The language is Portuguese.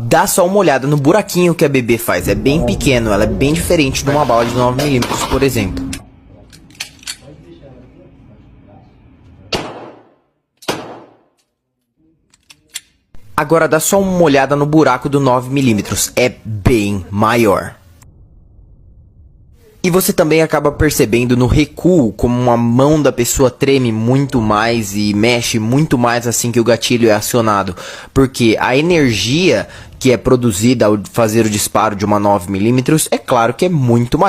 Dá só uma olhada no buraquinho que a BB faz, é bem pequeno, ela é bem diferente de uma bala de 9mm, por exemplo. Agora dá só uma olhada no buraco do 9mm, é bem maior. E você também acaba percebendo no recuo como a mão da pessoa treme muito mais e mexe muito mais assim que o gatilho é acionado. Porque a energia que é produzida ao fazer o disparo de uma 9mm, é claro que é muito maior.